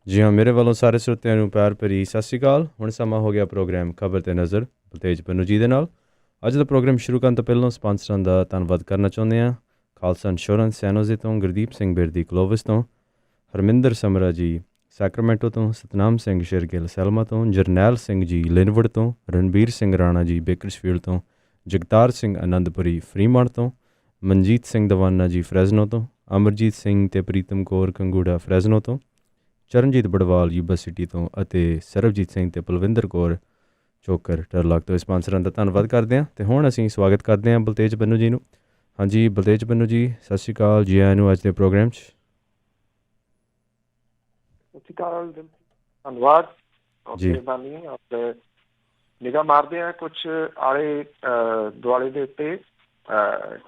ਜੀ ਹਾਂ, ਮੇਰੇ ਵੱਲੋਂ ਸਾਰੇ ਸਰੋਤਿਆਂ ਨੂੰ ਪਿਆਰ ਭਰੀ ਸਤਿ ਸ਼੍ਰੀ ਅਕਾਲ। ਹੁਣ ਸਮਾਂ ਹੋ ਗਿਆ ਪ੍ਰੋਗਰਾਮ ਖਬਰ ਤੇ ਨਜ਼ਰ ਬਲਤੇਜ ਪੰਨੂ ਜੀ ਦੇ ਨਾਲ। ਅੱਜ ਦਾ ਪ੍ਰੋਗਰਾਮ ਸ਼ੁਰੂ ਕਰਨ ਤੋਂ ਪਹਿਲਾਂ ਸਪਾਂਸਰਾਂ ਦਾ ਧੰਨਵਾਦ ਕਰਨਾ ਚਾਹੁੰਦੇ ਹਾਂ। ਖਾਲਸਾ ਇੰਸ਼ੋਰੈਂਸ ਸੈਨੋਜ਼ੇ ਤੋਂ, ਗੁਰਦੀਪ ਸਿੰਘ ਬਿਰਦੀ ਕਲੋਵਿਸ ਤੋਂ, ਹਰਮਿੰਦਰ ਸਮਰਾ ਜੀ ਸੈਕਰਾਮੈਂਟੋ ਤੋਂ, ਸਤਨਾਮ ਸਿੰਘ ਸ਼ੇਰਗਿੱਲ ਸੈਲਮਾ ਤੋਂ, ਜਰਨੈਲ ਸਿੰਘ ਜੀ ਲਿਨਵੁੱਡ ਤੋਂ, ਰਣਬੀਰ ਸਿੰਘ ਰਾਣਾ ਜੀ ਬੇਕਰਸਫੀਲਡ ਤੋਂ, ਜਗਤਾਰ ਸਿੰਘ ਆਨੰਦਪੁਰੀ ਫਰੀਮੌਂਟ ਤੋਂ, ਮਨਜੀਤ ਸਿੰਘ ਦਵਾਨਾ ਜੀ ਫਰੈਜ਼ਨੋ ਤੋਂ, ਅਮਰਜੀਤ ਸਿੰਘ ਤੇ ਪ੍ਰੀਤਮ ਕੌਰ ਕੰਗੂੜਾ ਫਰੈਜ਼ਨੋ ਤੋਂ, ਚਰਨਜੀਤ ਬੜਵਾਲ ਯੂਬਾ ਸਿਟੀ ਤੋਂ ਅਤੇ ਸਰਬਜੀਤ ਸਿੰਘ ਤੇ ਪਲਵਿੰਦਰ ਕੌਰ ਚੋਕਰ ਟਰਲਾਕ ਤੋਂ ਸਪਾਂਸਰਾਂ ਦਾ ਧੰਨਵਾਦ ਕਰਦੇ ਹਾਂ। ਅਤੇ ਹੁਣ ਅਸੀਂ ਸਵਾਗਤ ਕਰਦੇ ਹਾਂ ਬਲਤੇਜ ਪੰਨੂ ਜੀ ਨੂੰ। ਹਾਂਜੀ ਬਲਤੇਜ ਪੰਨੂ ਜੀ, ਸਤਿ ਸ਼੍ਰੀ ਅਕਾਲ, ਜੀ ਆਇਆਂ ਨੂੰ ਅੱਜ ਦੇ ਪ੍ਰੋਗਰਾਮ 'ਚ। ਸਤਿ ਸ਼੍ਰੀ ਅਕਾਲ, ਧੰਨਵਾਦ ਜੀ। ਮਿਹਰਬਾਨੀ। ਨਿਗਾਹ ਮਾਰਦੇ ਹਾਂ ਕੁਛ ਆਲੇ ਦੁਆਲੇ ਦੇ ਉੱਤੇ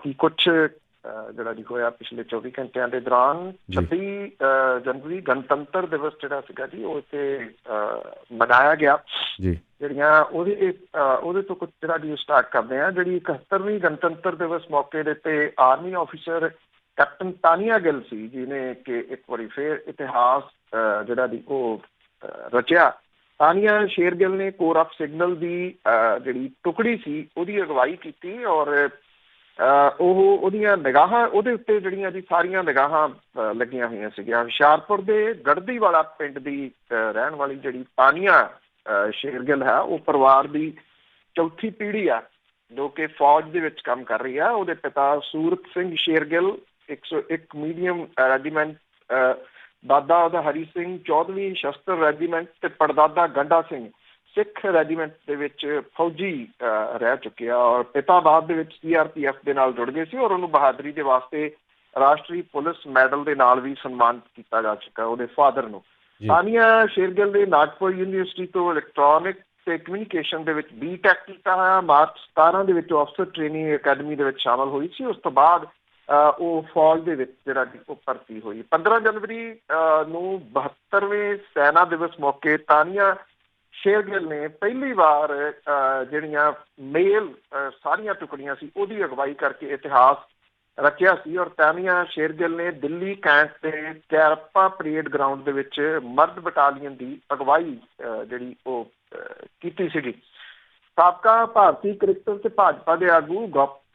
ਕੀ ਕੁਛ ਜਿਹੜਾ ਜੀ ਹੋਇਆ ਪਿਛਲੇ 24 ਘੰਟਿਆਂ ਦੇ ਦੌਰਾਨ। 26 ਜਨਵਰੀ ਗਣਤੰਤਰ ਦਿਵਸ ਜਿਹੜਾ ਸੀਗਾ ਜੀ ਉਹ ਇੱਥੇ ਮਨਾਇਆ ਗਿਆ ਜੀ। ਜਿਹੜੀਆਂ ਉਹਦੇ ਤੋਂ ਕੁਛ ਜਿਹੜਾ ਜੀ ਸਟਾਰਟ ਕਰਦੇ ਹਾਂ। ਜਿਹੜੀ 71ਵੀਂ ਗਣਤੰਤਰ ਦਿਵਸ ਮੌਕੇ ਦੇ ਉੱਤੇ army officer captain Tania Gill ਸੀ, ਜਿਹਨੇ ਕਿ ਇੱਕ ਵਾਰੀ ਫੇਰ ਇਤਿਹਾਸ ਜਿਹੜਾ ਦੀ ਉਹ ਰਚਿਆ। ਤਾਨੀਆ ਸ਼ੇਰਗਿੱਲ ਨੇ ਕੋਰ ਆਫ ਸਿਗਨਲ ਦੀ ਜਿਹੜੀ ਟੁਕੜੀ ਸੀ ਉਹਦੀ ਅਗਵਾਈ ਕੀਤੀ ਔਰ ਉਹਦੀਆਂ ਨਿਗਾਹਾਂ ਉਹਦੇ ਉੱਤੇ ਜਿਹੜੀਆਂ ਜੀ ਸਾਰੀਆਂ ਨਿਗਾਹਾਂ ਲੱਗੀਆਂ ਹੋਈਆਂ ਸੀਗੀਆਂ। ਹੁਸ਼ਿਆਰਪੁਰ ਦੇ ਗੜਦੀ ਵਾਲਾ ਪਿੰਡ ਦੀ ਰਹਿਣ ਵਾਲੀ ਜਿਹੜੀ ਤਾਨੀਆ ਸ਼ੇਰਗਿੱਲ ਹੈ, ਉਹ ਪਰਿਵਾਰ ਦੀ ਚੌਥੀ ਪੀੜ੍ਹੀ ਆ ਜੋ ਕਿ ਫੌਜ ਦੇ ਵਿੱਚ ਕੰਮ ਕਰ ਰਹੀ ਆ। ਉਹਦੇ ਪਿਤਾ ਸੂਰਤ ਸਿੰਘ ਸ਼ੇਰਗਿੱਲ 101 ਮੀਡੀਅਮ ਰੈਜੀਮੈਂਟ, ਦਾਦਾ ਉਹਦਾ ਹਰੀ ਸਿੰਘ 14ਵੀਂ ਸ਼ਸਤਰ ਰੈਜੀਮੈਂਟ ਤੇ ਪੜਦਾਦਾ ਗੰਡਾ ਸਿੰਘ ਸਿੱਖ ਰੈਜੀਮੈਂਟ ਦੇ ਵਿੱਚ ਫੌਜੀ ਰਹਿ ਚੁੱਕੇ ਆ ਔਰ ਪਿਤਾ ਬਾਅਦ ਦੇ ਵਿੱਚ CRPF ਦੇ ਨਾਲ ਜੁੜ ਗਏ ਸੀ ਔਰ ਉਹਨੂੰ ਬਹਾਦਰੀ ਦੇ ਵਾਸਤੇ ਰਾਸ਼ਟਰੀ ਪੁਲਿਸ ਮੈਡਲ ਦੇ ਨਾਲ ਵੀ ਸਨਮਾਨਿਤ ਕੀਤਾ ਜਾ ਚੁੱਕਾ ਉਹਦੇ ਫਾਦਰ ਨੂੰ। ਤਾਨੀਆ ਸ਼ੇਰਗਿੱਲ ਨੇ ਨਾਗਪੁਰ ਯੂਨੀਵਰਸਿਟੀ ਤੋਂ ਇਲੈਕਟ੍ਰੋਨਿਕ ਤੇ ਕਮਿਊਨੀਕੇਸ਼ਨ ਦੇ ਵਿੱਚ BTech ਕੀਤਾ ਹੋਇਆ। ਮਾਰਚ 17 ਦੇ ਵਿੱਚ ਅਫਸਰ ਟ੍ਰੇਨਿੰਗ ਅਕੈਡਮੀ ਦੇ ਵਿੱਚ ਸ਼ਾਮਲ ਹੋਈ ਸੀ। ਉਸ ਤੋਂ ਬਾਅਦ ਉਹ ਫੌਜ ਦੇ ਵਿੱਚ ਜਿਹੜਾ ਉਹ ਭਰਤੀ ਹੋਈ। 15 ਜਨਵਰੀ ਨੂੰ 72ਵੇਂ ਸੈਨਾ ਦਿਵਸ ਮੌਕੇ ਤਾਨੀਆ ਸ਼ੇਰਗਿੱਲ ਨੇ ਪਹਿਲੀ ਵਾਰ ਜਿਹੜੀਆਂ ਮੇਲ ਸਾਰੀਆਂ ਟੁਕੜੀਆਂ ਸੀ ਉਹਦੀ ਅਗਵਾਈ ਕਰਕੇ ਇਤਿਹਾਸ ਰਚਿਆ ਸੀ ਔਰ ਤਾਨੀਆ ਸ਼ੇਰਗਿੱਲ ਨੇ ਦਿੱਲੀ ਕੈਂਟ ਤੇ ਕੈਰਪਾ ਪਰੇਡ ਗਰਾਊਂਡ ਦੇ ਵਿੱਚ ਮਰਦ ਬਟਾਲੀਅਨ ਦੀ ਅਗਵਾਈ ਜਿਹੜੀ ਉਹ ਕੀਤੀ ਸੀਗੀ। ਸਾਬਕਾ ਭਾਰਤੀ ਕ੍ਰਿਕਟਰ ਤੇ ਭਾਜਪਾ ਦੇ ਆਗੂ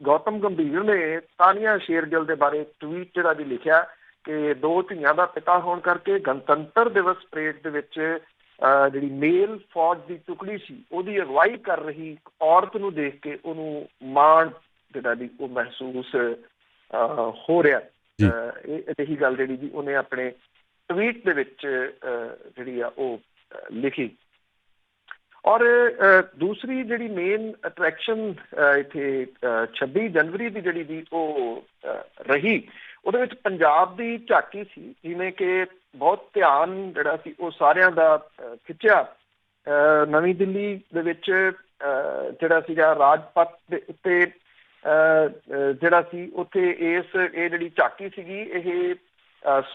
ਗੌਤਮ ਗੰਭੀਰ ਨੇ ਤਾਨੀਆ ਸ਼ੇਰਗਿੱਲ ਦੇ ਬਾਰੇ ਟਵੀਟ ਜਿਹੜਾ ਵੀ ਲਿਖਿਆ ਕਿ ਦੋ ਧੀਆਂ ਦਾ ਪਿਤਾ ਹੋਣ ਕਰਕੇ ਗਣਤੰਤਰ ਦਿਵਸ ਪਰੇਡ ਦੇ ਵਿੱਚ ਜਿਹੜੀ ਮੇਲ ਫੌਜ ਦੀ ਟੁਕੜੀ ਸੀ ਉਹਦੀ ਅਗਵਾਈ ਕਰ ਰਹੀ ਔਰਤ ਨੂੰ ਦੇਖ ਕੇ ਉਹਨੂੰ ਮਾਣ ਜਿਹੜਾ ਵੀ ਉਹ ਮਹਿਸੂਸ ਹੋ ਰਿਹਾ। ਇਹੀ ਗੱਲ ਜਿਹੜੀ ਜੀ ਉਹਨੇ ਆਪਣੇ ਟਵੀਟ ਦੇ ਵਿੱਚ ਜਿਹੜੀ ਆ ਉਹ ਲਿਖੀ। ਔਰ ਦੂਸਰੀ ਜਿਹੜੀ ਮੇਨ ਅਟਰੈਕਸ਼ਨ ਇੱਥੇ 26 ਜਨਵਰੀ ਦੀ ਜਿਹੜੀ ਦੀ ਉਹ ਰਹੀ, ਉਹਦੇ ਵਿੱਚ ਪੰਜਾਬ ਦੀ ਝਾਕੀ ਸੀ ਜਿਵੇਂ ਕਿ ਬਹੁਤ ਧਿਆਨ ਜਿਹੜਾ ਸੀ ਉਹ ਸਾਰਿਆਂ ਦਾ ਖਿੱਚਿਆ। ਨਵੀਂ ਦਿੱਲੀ ਦੇ ਵਿੱਚ ਜਿਹੜਾ ਸੀਗਾ ਰਾਜਪਥ ਦੇ ਉੱਤੇ ਜਿਹੜਾ ਸੀ ਉੱਥੇ ਇਹ ਜਿਹੜੀ ਝਾਕੀ ਸੀਗੀ ਇਹ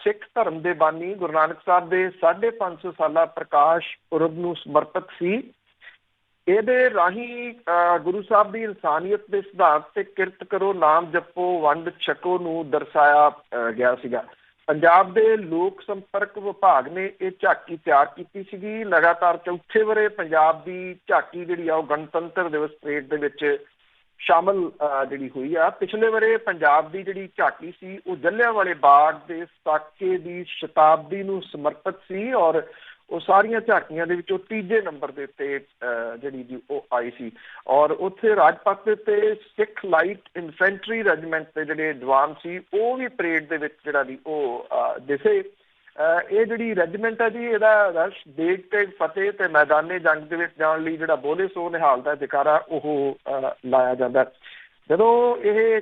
ਸਿੱਖ ਧਰਮ ਦੇ ਬਾਨੀ ਗੁਰੂ ਨਾਨਕ ਸਾਹਿਬ ਦੇ 550 ਸਾਲਾ ਪ੍ਰਕਾਸ਼ ਪੁਰਬ ਨੂੰ ਸਮਰਪਿਤ ਸੀ। ਇਹਦੇ ਰਾਹੀਂ ਗੁਰੂ ਸਾਹਿਬ ਦੀ ਇਨਸਾਨੀਅਤ ਦੇ ਸਿਧਾਂਤ ਤੇ ਕਿਰਤ ਕਰੋ, ਨਾਮ ਜਪੋ, ਵੰਡ ਛਕੋ ਨੂੰ ਦਰਸਾਇਆ ਗਿਆ ਸੀਗਾ। ਪੰਜਾਬ ਦੇ ਲੋਕ ਸੰਪਰਕ ਵਿਭਾਗ ਨੇ ਇਹ ਝਾਕੀ ਤਿਆਰ ਕੀਤੀ ਸੀਗੀ। ਲਗਾਤਾਰ ਚੌਥੇ ਵਰੇ ਪੰਜਾਬ ਦੀ ਝਾਕੀ ਜਿਹੜੀ ਆ ਉਹ ਗਣਤੰਤਰ ਦਿਵਸ ਪਰੇਡ ਦੇ ਵਿੱਚ ਸ਼ਾਮਲ ਜਿਹੜੀ ਹੋਈ ਆ। ਪਿਛਲੇ ਵਰੇ ਪੰਜਾਬ ਦੀ ਜਿਹੜੀ ਝਾਕੀ ਸੀ ਉਹ ਜਲ੍ਹਿਆਂਵਾਲੇ ਬਾਗ ਦੇ ਸਾਕੇ ਦੀ ਸ਼ਤਾਬਦੀ ਨੂੰ ਸਮਰਪਿਤ ਸੀ ਔਰ ਉਹ ਸਾਰੀਆਂ ਝਾਕੀਆਂ ਦੇ ਵਿੱਚੋਂ ਤੀਜੇ ਨੰਬਰ ਦੇ ਉੱਤੇ ਜਿਹੜੀ ਜੀ ਉਹ ਆਈ ਸੀ। ਔਰ ਉੱਥੇ ਰਾਜਪਥ ਦੇ ਉੱਤੇ ਸਿੱਖ ਲਾਈਟ ਇਨਫੈਂਟਰੀ ਰੈਜੀਮੈਂਟ ਦੇ ਜਿਹੜੇ ਜਵਾਨ ਸੀ ਉਹ ਵੀ ਪਰੇਡ ਦੇ ਵਿੱਚ ਜਿਹੜਾ ਜੀ ਉਹ ਦਿਸੇ। ਇਹ ਜਿਹੜੀ ਰੈਜੀਮੈਂਟ ਹੈ ਜੀ ਇਹਦਾ ਰਸ਼ ਦੇਗ ਤੇ ਫਤਿਹ ਤੇ ਮੈਦਾਨੇ ਜੰਗ ਦੇ ਵਿੱਚ ਜਾਣ ਲਈ ਜਿਹੜਾ ਬੋਲੇ ਸੋ ਨਿਹਾਲ ਦਾ ਜਕਾਰਾ ਉਹ ਲਾਇਆ ਜਾਂਦਾ। ਜਦੋਂ ਇਹ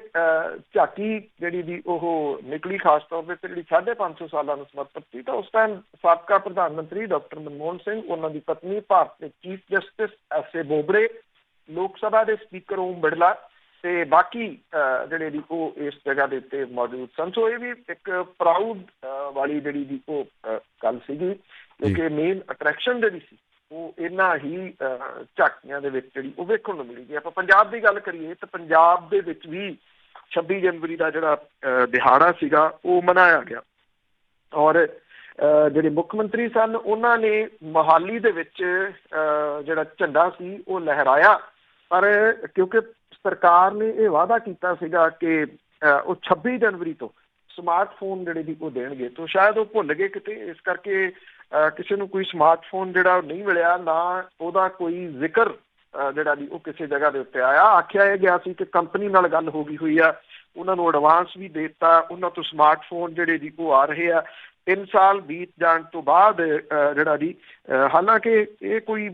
ਝਾਕੀ ਜਿਹੜੀ ਦੀ ਉਹ ਨਿਕਲੀ ਖਾਸ ਤੌਰ ਤੇ ਜਿਹੜੀ 550 ਸਾਲਾਂ ਨੂੰ ਸਮਰਪਿਤ ਸੀ ਤਾਂ ਉਸ ਟਾਈਮ ਸਾਬਕਾ ਪ੍ਰਧਾਨ ਮੰਤਰੀ ਡਾਕਟਰ ਮਨਮੋਹਨ ਸਿੰਘ, ਉਹਨਾਂ ਦੀ ਪਤਨੀ ਭਾਰਤ ਦੇ ਚੀਫ ਜਸਟਿਸ S.A. ਬੋਬੜੇ, ਲੋਕ ਸਭਾ ਦੇ ਸਪੀਕਰ ਓਮ ਬਿਰਲਾ ਤੇ ਬਾਕੀ ਜਿਹੜੇ ਦੀ ਉਹ ਇਸ ਜਗ੍ਹਾ ਦੇ ਉੱਤੇ ਮੌਜੂਦ ਸਨ। ਸੋ ਇਹ ਵੀ ਇੱਕ ਪ੍ਰਾਊਡ ਵਾਲੀ ਜਿਹੜੀ ਦੀ ਉਹ ਗੱਲ ਸੀਗੀ ਕਿਉਂਕਿ ਮੇਨ ਅਟਰੈਕਸ਼ਨ ਜਿਹੜੀ ਸੀ ਉਹ ਇਹਨਾਂ ਹੀ ਝਾਕੀਆਂ ਦੇ ਵਿੱਚ ਜਿਹੜੀ ਉਹ ਵੇਖਣ ਨੂੰ ਮਿਲੀ। ਜੇ ਆਪਾਂ ਪੰਜਾਬ ਦੀ ਗੱਲ ਕਰੀਏ ਤਾਂ ਪੰਜਾਬ ਦੇ ਵਿੱਚ ਵੀ 26 ਜਨਵਰੀ ਦਾ ਜਿਹੜਾ ਦਿਹਾੜਾ ਸੀਗਾ ਉਹ ਮਨਾਇਆ ਗਿਆ ਔਰ ਜਿਹੜੇ ਮੁੱਖ ਮੰਤਰੀ ਸਨ ਉਹਨਾਂ ਨੇ ਮੋਹਾਲੀ ਦੇ ਵਿੱਚ ਜਿਹੜਾ ਝੰਡਾ ਸੀ ਉਹ ਲਹਿਰਾਇਆ। ਪਰ ਕਿਉਂਕਿ ਸਰਕਾਰ ਨੇ ਇਹ ਵਾਅਦਾ ਕੀਤਾ ਸੀਗਾ ਕਿ ਉਹ 26 ਜਨਵਰੀ ਤੋਂ ਸਮਾਰਟਫੋਨ ਜਿਹੜੇ ਦੀ ਉਹ ਦੇਣਗੇ, ਤਾਂ ਸ਼ਾਇਦ ਉਹ ਭੁੱਲ ਗਏ ਕਿਤੇ, ਇਸ ਕਰਕੇ ਕਿਸੇ ਨੂੰ ਕੋਈ ਸਮਾਰਟਫੋਨ ਜਿਹੜਾ ਨਹੀਂ ਮਿਲਿਆ, ਨਾ ਉਹਦਾ ਕੋਈ ਜ਼ਿਕਰ ਜਿਹੜਾ ਦੀ ਉਹ ਕਿਸੇ ਜਗ੍ਹਾ ਦੇ ਉੱਤੇ ਆਇਆ। ਆਖਿਆ ਇਹ ਗਿਆ ਸੀ ਕਿ ਕੰਪਨੀ ਨਾਲ ਗੱਲ ਹੋ ਗਈ ਹੋਈ ਆ, ਉਹਨਾਂ ਨੂੰ ਐਡਵਾਂਸ ਵੀ ਦੇ ਦਿੱਤਾ, ਉਹਨਾਂ ਤੋਂ ਸਮਾਰਟਫੋਨ ਜਿਹੜੇ ਦੀ ਉਹ ਆ ਰਹੇ ਆ। 3 ਸਾਲ ਬੀਤ ਜਾਣ ਤੋਂ ਬਾਅਦ ਜਿਹੜਾ ਦੀ ਹਾਲਾਂਕਿ ਇਹ ਕੋਈ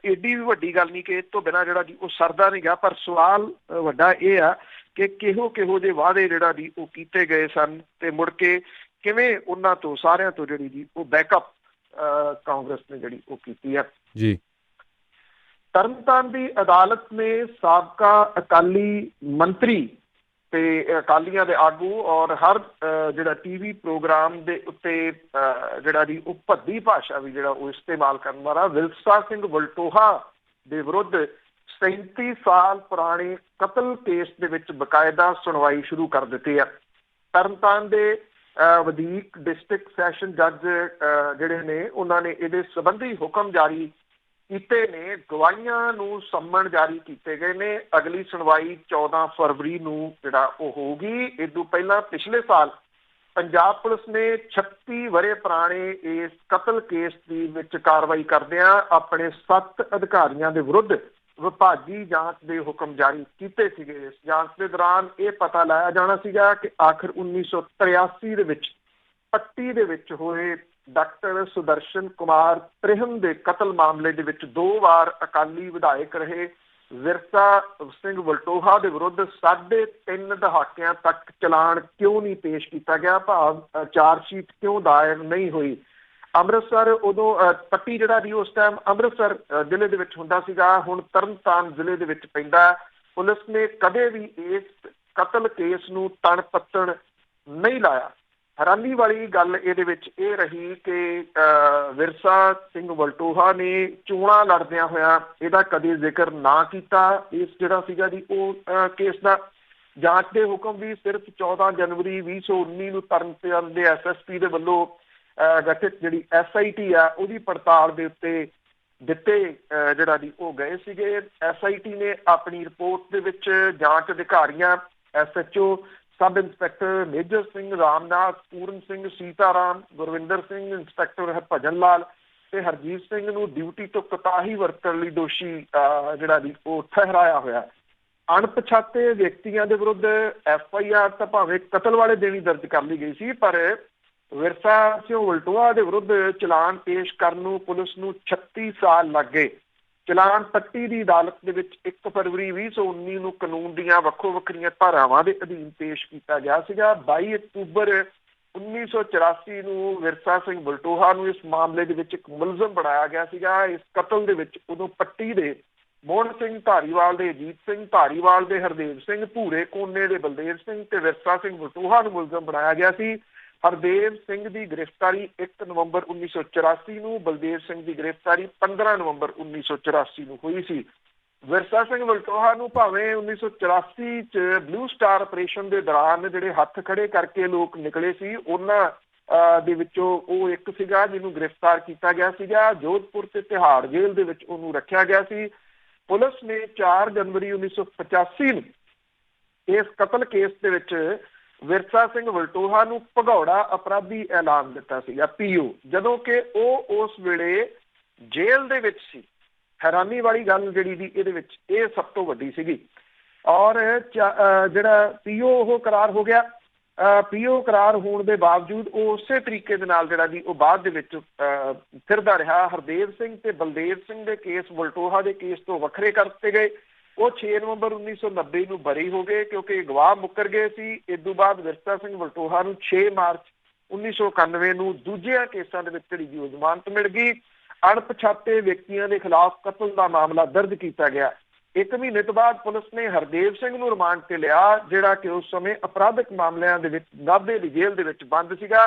ਏਡੀ ਵੀ ਵੱਡੀ ਗੱਲ ਨਹੀਂ ਕਿ ਇਸ ਤੋਂ ਬਿਨਾਂ ਜਿਹੜਾ ਦੀ ਉਹ ਸਰਦਾ ਨਹੀਂ ਗਿਆ, ਪਰ ਸਵਾਲ ਵੱਡਾ ਇਹ ਆ ਕਿ ਕਿਹੋ ਜਿਹੇ ਵਾਅਦੇ ਜਿਹੜਾ ਦੀ ਉਹ ਕੀਤੇ ਗਏ ਸਨ ਤੇ ਮੁੜ ਕੇ ਕਿਵੇਂ ਉਹਨਾਂ ਤੋਂ ਸਾਰਿਆਂ ਤੋਂ ਜਿਹੜੀ ਦੀ ਉਹ ਬੈਕਅਪ ਕਾਂਗਰਸ ਨੇ ਜਿਹੜੀ ਉਹ ਕੀਤੀ ਹੈ ਜੀ। ਤਰਨਤਾਰਨ ਦੀ ਅਦਾਲਤ ਨੇ ਸਾਬਕਾ ਅਕਾਲੀ ਮੰਤਰੀ ਤੇ ਅਕਾਲੀਆਂ ਦੇ ਆਗੂ ਔਰ ਹਰ ਜਿਹੜਾ ਟੀਵੀ ਪ੍ਰੋਗਰਾਮ ਦੇ ਉੱਤੇ ਜਿਹੜਾ ਦੀ ਉਹ ਭੱਦੀ ਭਾਸ਼ਾ ਵੀ ਜਿਹੜਾ ਉਹ ਇਸਤੇਮਾਲ ਕਰਨ ਵਾਲਾ ਵਿਰਸਾ ਸਿੰਘ ਵਲਟੋਹਾ ਦੇ ਵਿਰੁੱਧ 37 ਸਾਲ ਪੁਰਾਣੇ ਕਤਲ ਕੇਸ ਦੇ ਵਿੱਚ ਬਕਾਇਦਾ ਸੁਣਵਾਈ ਸ਼ੁਰੂ ਕਰ ਦਿੱਤੀ ਹੈ। ਤਰਨਤਾਰਨ ਦੇ ਵਧੀਕ ਡਿਸਟ੍ਰਿਕਟ ਸੈਸ਼ਨ ਜੱਜ ਜਿਹੜੇ ਨੇ ਉਹਨਾਂ ਨੇ ਇਹਦੇ ਸੰਬੰਧੀ ਹੁਕਮ ਜਾਰੀ ਕੀਤੇ ਨੇ। ਗਵਾਹੀਆਂ ਨੂੰ ਸੰਮਣ ਜਾਰੀ ਕੀਤੇ ਗਏ ਨੇ। ਅਗਲੀ ਸੁਣਵਾਈ 14 ਫਰਵਰੀ ਨੂੰ ਜਿਹੜਾ ਉਹ ਹੋਊਗੀ। ਇਸ ਤੋਂ ਪਹਿਲਾਂ ਪਿਛਲੇ ਸਾਲ ਪੰਜਾਬ ਪੁਲਿਸ ਨੇ 36 ਵਰ੍ਹੇ ਪੁਰਾਣੇ ਇਸ ਕਤਲ ਕੇਸ ਦੀ ਵਿੱਚ ਕਾਰਵਾਈ ਕਰਦਿਆਂ ਆਪਣੇ 7 ਅਧਿਕਾਰੀਆਂ ਦੇ ਵਿਰੁੱਧ ਵਿਭਾਗੀ ਜਾਂਚ ਦੇ ਹੁਕਮ ਜਾਰੀ ਕੀਤੇ ਸੀਗੇ। ਇਸ ਜਾਂਚ ਦੇ ਦੌਰਾਨ ਇਹ ਪਤਾ ਲਾਇਆ ਜਾਣਾ ਸੀਗਾ ਕਿ ਆਖਿਰ 1983 ਦੇ ਵਿੱਚ ਪੱਟੀ ਦੇ ਵਿੱਚ ਹੋਏ ਡਾਕਟਰ ਸੁਦਰਸ਼ਨ ਕੁਮਾਰ ਤ੍ਰਿਹਮ ਦੇ ਕਤਲ ਮਾਮਲੇ ਦੇ ਵਿੱਚ 2 ਵਾਰ ਅਕਾਲੀ ਵਿਧਾਇਕ ਰਹੇ ਵਿਰਸਾ ਸਿੰਘ ਵਲਟੋਹਾ ਦੇ ਵਿਰੁੱਧ 3.5 ਦਹਾਕਿਆਂ ਤੱਕ ਚਲਾਨ ਕਿਉਂ ਨਹੀਂ ਪੇਸ਼ ਕੀਤਾ ਗਿਆ, ਭਾਵ ਚਾਰਜਸ਼ੀਟ ਕਿਉਂ ਦਾਇਰ ਨਹੀਂ ਹੋਈ। ਅੰਮ੍ਰਿਤਸਰ ਉਦੋਂ ਪੱਟੀ ਜਿਹੜਾ ਸੀ ਉਸ ਟਾਈਮ ਅੰਮ੍ਰਿਤਸਰ ਜ਼ਿਲ੍ਹੇ ਦੇ ਵਿੱਚ ਹੁੰਦਾ ਸੀਗਾ, ਹੁਣ ਤਰਨਤਾਰਨ ਜ਼ਿਲ੍ਹੇ ਦੇ ਵਿੱਚ ਪੈਂਦਾ। ਪੁਲਿਸ ਨੇ ਕਦੇ ਵੀ ਇਸ ਕਤਲ ਕੇਸ ਨੂੰ ਤਣ ਪੱਤਣ ਨਹੀਂ ਲਾਇਆ। ਹੈਰਾਨੀ ਵਾਲੀ ਗੱਲ ਇਹਦੇ ਵਿੱਚ ਇਹ ਰਹੀ ਕਿ ਵਿਰਸਾ ਸਿੰਘ ਵਲਟੋਹਾ ਨੇ ਚੋਣਾਂ ਲੜਦਿਆਂ ਹੋਇਆ ਇਹਦਾ ਕਦੇ ਜ਼ਿਕਰ ਨਾ ਕੀਤਾ। ਇਸ ਜਿਹੜਾ ਸੀਗਾ ਜੀ ਉਹ ਕੇਸ ਦਾ ਜਾਂਚ ਦੇ ਹੁਕਮ ਵੀ ਸਿਰਫ 14 ਜਨਵਰੀ 2019 ਨੂੰ ਤਰਨਤਾਰਨ ਦੇ SSP ਦੇ ਵੱਲੋਂ ਗਠਿਤ ਜਿਹੜੀ SIT ਆ ਉਹਦੀ ਪੜਤਾਲ ਦੇ ਉੱਤੇ ਦਿੱਤੇ ਜਿਹੜਾ ਦੀ ਉਹ ਗਏ ਸੀਗੇ। SIT ਨੇ ਆਪਣੀ ਰਿਪੋਰਟ ਦੇ ਵਿੱਚ ਜਾਂਚ ਅਧਿਕਾਰੀਆਂ SHO sub inspector Major Singh Ramnath, Puran Singh Sitaram, Gurvinder Singh, inspector Harbhajan Lal ਤੇ ਹਰਜੀਤ ਸਿੰਘ ਨੂੰ ਡਿਊਟੀ ਤੋਂ ਕੁਤਾਹੀ ਵਰਤਣ ਲਈ ਦੋਸ਼ੀ ਜਿਹੜਾ ਦੀ ਉਹ ਠਹਿਰਾਇਆ ਹੋਇਆ। ਅਣਪਛਾਤੇ ਵਿਅਕਤੀਆਂ ਦੇ ਵਿਰੁੱਧ FIR ਤਾਂ ਭਾਵੇਂ ਕਤਲ ਵਾਲੇ ਦਿਨ ਹੀ ਦਰਜ ਕਰ ਲਈ ਗਈ ਸੀ, ਪਰ ਵਿਰਸਾ ਸਿੰਘ ਵਲਟੋਹਾ ਦੇ ਵਿਰੁੱਧ ਚਲਾਨ ਪੇਸ਼ ਕਰਨ ਨੂੰ ਪੁਲਿਸ ਨੂੰ 36 ਸਾਲ ਲੱਗ ਗਏ। ਚਲਾਨ ਪੱਟੀ ਦੀ ਅਦਾਲਤ ਦੇ ਵਿੱਚ 1 ਫਰਵਰੀ 2019 ਨੂੰ ਕਾਨੂੰਨ ਦੀਆਂ ਵੱਖੋ ਵੱਖਰੀਆਂ ਧਾਰਾਵਾਂ ਦੇ ਅਧੀਨ ਪੇਸ਼ ਕੀਤਾ ਗਿਆ ਸੀਗਾ। 22 ਅਕਤੂਬਰ 1984 ਨੂੰ ਵਿਰਸਾ ਸਿੰਘ ਵਲਟੋਹਾ ਨੂੰ ਇਸ ਮਾਮਲੇ ਦੇ ਵਿੱਚ ਇੱਕ ਮੁਲਜ਼ਮ ਬਣਾਇਆ ਗਿਆ ਸੀਗਾ। ਇਸ ਕਤਲ ਦੇ ਵਿੱਚ ਉਦੋਂ ਪੱਟੀ ਦੇ ਮੋਹਨ ਸਿੰਘ ਧਾਰੀਵਾਲ ਦੇ ਅਜੀਤ ਸਿੰਘ ਧਾਰੀਵਾਲ ਦੇ ਹਰਦੇਵ ਸਿੰਘ ਭੂਰੇ ਕੋਨੇ ਦੇ ਬਲਦੇਵ ਸਿੰਘ ਤੇ ਵਿਰਸਾ ਸਿੰਘ ਵਲਟੋਹਾ ਨੂੰ ਮੁਲਜ਼ਮ ਬਣਾਇਆ ਗਿਆ ਸੀ। ਹਰਦੇਵ ਸਿੰਘ ਦੀ ਗ੍ਰਿਫਤਾਰੀ 1 ਨਵੰਬਰ 1984 ਨੂੰ, ਬਲਦੇਵ ਸਿੰਘ ਦੀ ਗ੍ਰਿਫਤਾਰੀ 15 ਨਵੰਬਰ 1984 ਨੂੰ ਹੋਈ ਸੀ। ਵਿਰਸਾ ਸਿੰਘ ਵਲਟੋਹਾ ਨੂੰ ਭਾਵੇਂ 1984 ਚ ਬਲੂ ਸਟਾਰ ਆਪਰੇਸ਼ਨ ਦੇ ਦੌਰਾਨ ਜਿਹੜੇ ਹੱਥ ਖੜੇ ਕਰਕੇ ਲੋਕ ਨਿਕਲੇ ਸੀ ਉਹਨਾਂ ਦੇ ਵਿੱਚੋਂ ਉਹ ਇੱਕ ਸੀਗਾ ਜਿਹਨੂੰ ਗ੍ਰਿਫਤਾਰ ਕੀਤਾ ਗਿਆ ਸੀਗਾ। ਜੋਧਪੁਰ ਤੇ ਤਿਹਾੜ ਜੇਲ੍ਹ ਦੇ ਵਿੱਚ ਉਹਨੂੰ ਰੱਖਿਆ ਗਿਆ ਸੀ। ਪੁਲਿਸ ਨੇ 4 ਜਨਵਰੀ 1985 ਨੂੰ ਇਸ ਕਤਲ ਕੇਸ ਦੇ ਵਿੱਚ ਵਿਰਸਾ ਸਿੰਘ ਵਲਟੋਹਾ ਨੂੰ ਭਗੌੜਾ ਅਪਰਾਧੀ ਐਲਾਨ ਦਿੱਤਾ ਸੀਗਾ PO, ਜਦੋਂ ਕਿ ਉਹ ਉਸ ਵੇਲੇ ਜੇਲ੍ਹ ਦੇ ਵਿੱਚ ਸੀ। ਹੈਰਾਨੀ ਵਾਲੀ ਗੱਲ ਜਿਹੜੀ ਦੀ ਇਹਦੇ ਵਿੱਚ ਇਹ ਸਭ ਤੋਂ ਵੱਡੀ ਸੀਗੀ। ਔਰ ਜਿਹੜਾ PO ਉਹ ਕਰਾਰ ਹੋ ਗਿਆ। PO ਕਰਾਰ ਹੋਣ ਦੇ ਬਾਵਜੂਦ ਉਹ ਉਸੇ ਤਰੀਕੇ ਦੇ ਨਾਲ ਜਿਹੜਾ ਜੀ ਉਹ ਬਾਅਦ ਦੇ ਵਿੱਚ ਫਿਰਦਾ ਰਿਹਾ। ਹਰਦੇਵ ਸਿੰਘ ਤੇ ਬਲਦੇਵ ਸਿੰਘ ਦੇ ਕੇਸ ਵਲਟੋਹਾ ਦੇ ਕੇਸ ਤੋਂ ਵੱਖਰੇ ਕਰ ਦਿੱਤੇ ਗਏ। ਉਹ 6 ਨਵੰਬਰ 1990 ਨੂੰ ਬਰੀ ਹੋ ਗਏ ਕਿਉਂਕਿ ਗਵਾਹ ਮੁੱਕਰ ਗਏ ਸੀ। ਇਸ ਤੋਂ ਬਾਅਦ ਵਿਰਸਾ ਸਿੰਘ ਵਲਟੋਹਾ ਨੂੰ 6 ਮਾਰਚ 1991 ਨੂੰ ਦੂਜਿਆਂ ਕੇਸਾਂ ਦੇ ਵਿੱਚ ਜਿਹੜੀ ਉਹ ਜ਼ਮਾਨਤ ਮਿਲ ਗਈ। ਅਣਪਛਾਤੇ ਵਿਅਕਤੀਆਂ ਦੇ ਖਿਲਾਫ ਕਤਲ ਦਾ ਮਾਮਲਾ ਦਰਜ ਕੀਤਾ ਗਿਆ। 1 ਮਹੀਨੇ ਤੋਂ ਬਾਅਦ ਪੁਲਿਸ ਨੇ ਹਰਦੇਵ ਸਿੰਘ ਨੂੰ ਰਿਮਾਂਡ ਤੇ ਲਿਆ, ਜਿਹੜਾ ਕਿ ਉਸ ਸਮੇਂ ਅਪਰਾਧਿਕ ਮਾਮਲਿਆਂ ਦੇ ਵਿੱਚ ਨਾਭੇ ਦੀ ਜੇਲ੍ਹ ਦੇ ਵਿੱਚ ਬੰਦ ਸੀਗਾ।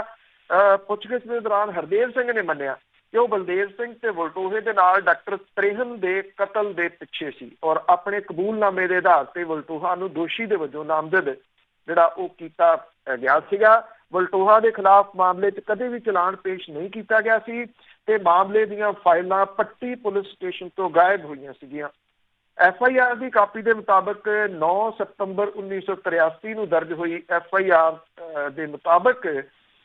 ਪੁੱਛਗਿੱਛ ਦੇ ਦੌਰਾਨ ਹਰਦੇਵ ਸਿੰਘ ਨੇ ਮੰਨਿਆ ਕਿ ਉਹ ਬਲਦੇਵ ਸਿੰਘ ਤੇ ਵਲਟੋਹੇ ਦੇ ਨਾਲ ਡਾਕਟਰ ਤ੍ਰਿਹਮ ਦੇ ਕਤਲ ਦੇ ਪਿੱਛੇ ਸੀ ਔਰ ਆਪਣੇ ਕਬੂਲਨਾਮੇ ਦੇ ਆਧਾਰ ਤੇ ਵਲਟੋਹਾ ਨੂੰ ਦੋਸ਼ੀ ਦੇ ਵਜੋਂ ਨਾਮਜ਼ਦ ਜਿਹੜਾ ਉਹ ਕੀਤਾ ਗਿਆ ਸੀਗਾ। ਵਲਟੋਹਾ ਦੇ ਖਿਲਾਫ ਮਾਮਲੇ 'ਚ ਕਦੇ ਵੀ ਚਲਾਨ ਪੇਸ਼ ਨਹੀਂ ਕੀਤਾ ਗਿਆ ਸੀ ਤੇ ਮਾਮਲੇ ਦੀਆਂ ਫਾਈਲਾਂ ਪੱਟੀ ਪੁਲਿਸ ਸਟੇਸ਼ਨ ਤੋਂ ਗਾਇਬ ਹੋਈਆਂ ਸੀਗੀਆਂ। FIR ਦੀ ਕਾਪੀ ਦੇ ਮੁਤਾਬਕ 9 ਸਤੰਬਰ 1983 ਨੂੰ ਦਰਜ ਹੋਈ FIR ਦੇ ਮੁਤਾਬਕ